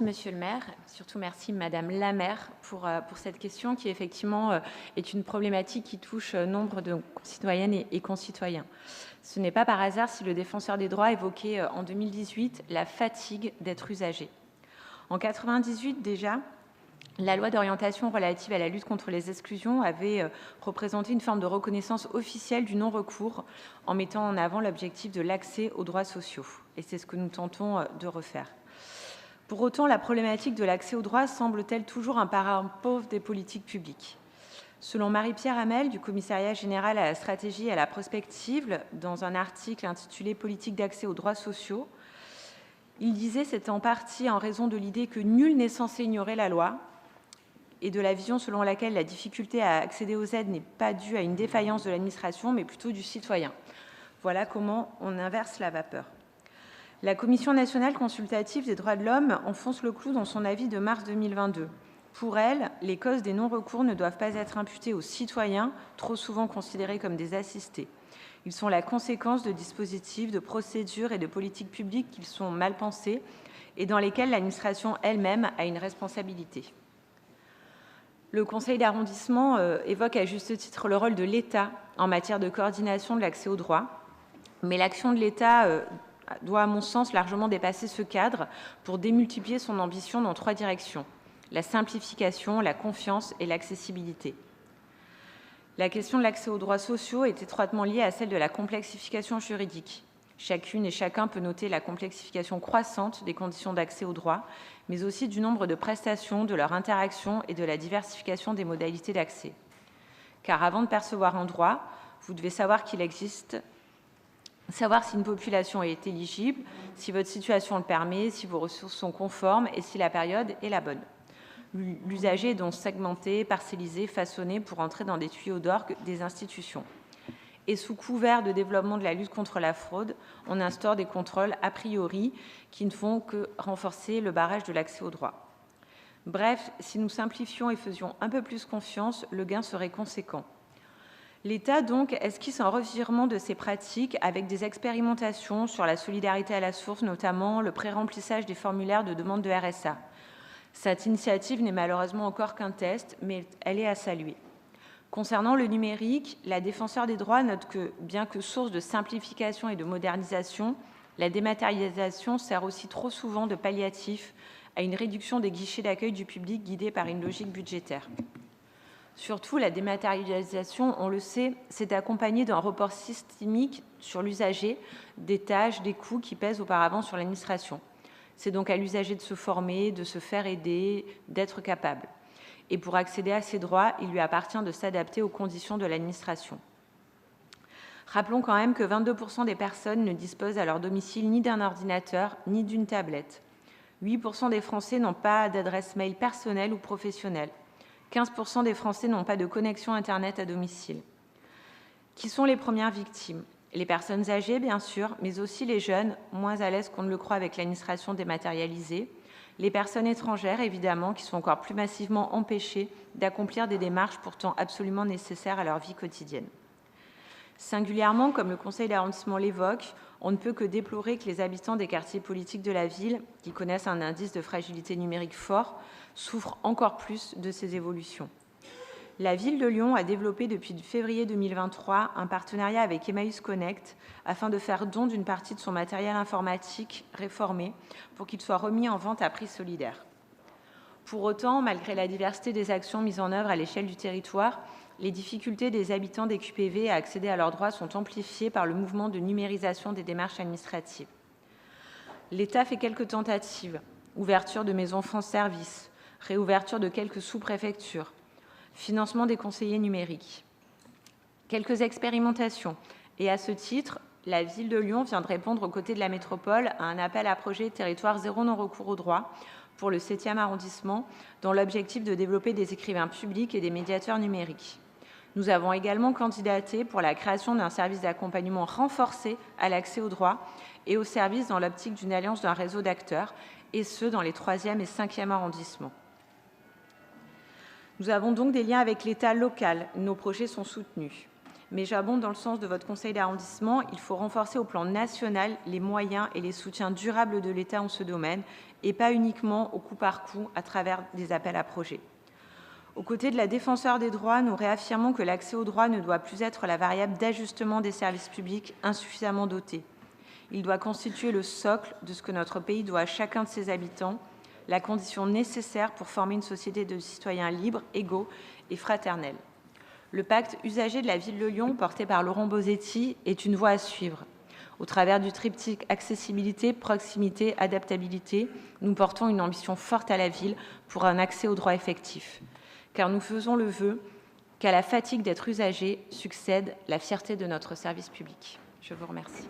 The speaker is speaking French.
Monsieur le maire, surtout merci Madame la maire pour cette question qui effectivement est une problématique qui touche nombre de concitoyennes et concitoyens. Ce n'est pas par hasard si le défenseur des droits évoquait en 2018 la fatigue d'être usagé. En 1998 déjà, la loi d'orientation relative à la lutte contre les exclusions avait représenté une forme de reconnaissance officielle du non-recours en mettant en avant l'objectif de l'accès aux droits sociaux. Et c'est ce que nous tentons de refaire. Pour autant, la problématique de l'accès aux droits semble-t-elle toujours un parent pauvre des politiques publiques. Selon Marie-Pierre Hamel, du Commissariat général à la stratégie et à la prospective, dans un article intitulé « Politique d'accès aux droits sociaux », il disait « c'est en partie en raison de l'idée que nul n'est censé ignorer la loi et de la vision selon laquelle la difficulté à accéder aux aides n'est pas due à une défaillance de l'administration, mais plutôt du citoyen. » Voilà comment on inverse la vapeur. La Commission nationale consultative des droits de l'homme enfonce le clou dans son avis de mars 2022. Pour elle, les causes des non-recours ne doivent pas être imputées aux citoyens, trop souvent considérés comme des assistés. Ils sont la conséquence de dispositifs, de procédures et de politiques publiques qui sont mal pensés et dans lesquels l'administration elle-même a une responsabilité. Le conseil d'arrondissement évoque à juste titre le rôle de l'État en matière de coordination de l'accès aux droits, mais l'action de l'État doit, à mon sens, largement dépasser ce cadre pour démultiplier son ambition dans 3 directions: la simplification, la confiance et l'accessibilité. La question de l'accès aux droits sociaux est étroitement liée à celle de la complexification juridique. Chacune et chacun peut noter la complexification croissante des conditions d'accès aux droits, mais aussi du nombre de prestations, de leur interaction et de la diversification des modalités d'accès. Car avant de percevoir un droit, vous devez savoir qu'il existe, savoir si une population est éligible, si votre situation le permet, si vos ressources sont conformes et si la période est la bonne. L'usager est donc segmenté, parcellisé, façonné pour entrer dans des tuyaux d'orgue des institutions. Et sous couvert de développement de la lutte contre la fraude, on instaure des contrôles a priori qui ne font que renforcer le barrage de l'accès aux droits. Bref, si nous simplifions et faisions un peu plus confiance, le gain serait conséquent. L'État, donc, esquisse un revirement de ces pratiques avec des expérimentations sur la solidarité à la source, notamment le pré-remplissage des formulaires de demande de RSA. Cette initiative n'est malheureusement encore qu'un test, mais elle est à saluer. Concernant le numérique, la défenseure des droits note que, bien que source de simplification et de modernisation, la dématérialisation sert aussi trop souvent de palliatif à une réduction des guichets d'accueil du public guidés par une logique budgétaire. Surtout, la dématérialisation, on le sait, s'est accompagnée d'un report systémique sur l'usager des tâches, des coûts qui pèsent auparavant sur l'administration. C'est donc à l'usager de se former, de se faire aider, d'être capable. Et pour accéder à ces droits, il lui appartient de s'adapter aux conditions de l'administration. Rappelons quand même que 22% des personnes ne disposent à leur domicile ni d'un ordinateur, ni d'une tablette. 8% des Français n'ont pas d'adresse mail personnelle ou professionnelle. 15% des Français n'ont pas de connexion Internet à domicile. Qui sont les premières victimes? Les personnes âgées, bien sûr, mais aussi les jeunes, moins à l'aise qu'on ne le croit avec l'administration dématérialisée. Les personnes étrangères, évidemment, qui sont encore plus massivement empêchées d'accomplir des démarches pourtant absolument nécessaires à leur vie quotidienne. Singulièrement, comme le conseil d'arrondissement l'évoque, on ne peut que déplorer que les habitants des quartiers politiques de la ville, qui connaissent un indice de fragilité numérique fort, souffrent encore plus de ces évolutions. La ville de Lyon a développé depuis février 2023 un partenariat avec Emmaüs Connect afin de faire don d'une partie de son matériel informatique réformé pour qu'il soit remis en vente à prix solidaire. Pour autant, malgré la diversité des actions mises en œuvre à l'échelle du territoire, les difficultés des habitants des QPV à accéder à leurs droits sont amplifiées par le mouvement de numérisation des démarches administratives. L'État fait quelques tentatives: ouverture de maisons France Service, réouverture de quelques sous-préfectures, financement des conseillers numériques. Quelques expérimentations. Et à ce titre, la ville de Lyon vient de répondre aux côtés de la métropole à un appel à projet territoire zéro non-recours au droit pour le 7e arrondissement, dont l'objectif de développer des écrivains publics et des médiateurs numériques. Nous avons également candidaté pour la création d'un service d'accompagnement renforcé à l'accès aux droits et aux services dans l'optique d'une alliance d'un réseau d'acteurs, et ce, dans les 3e et 5e arrondissements. Nous avons donc des liens avec l'État local. Nos projets sont soutenus. Mais j'abonde dans le sens de votre conseil d'arrondissement. Il faut renforcer au plan national les moyens et les soutiens durables de l'État en ce domaine, et pas uniquement au coup par coup à travers des appels à projets. Aux côtés de la Défenseure des droits, nous réaffirmons que l'accès aux droits ne doit plus être la variable d'ajustement des services publics insuffisamment dotés. Il doit constituer le socle de ce que notre pays doit à chacun de ses habitants, la condition nécessaire pour former une société de citoyens libres, égaux et fraternels. Le pacte usager de la ville de Lyon, porté par Laurent Bosetti, est une voie à suivre. Au travers du triptyque accessibilité, proximité, adaptabilité, nous portons une ambition forte à la ville pour un accès aux droits effectifs. Car nous faisons le vœu qu'à la fatigue d'être usagé succède la fierté de notre service public. Je vous remercie.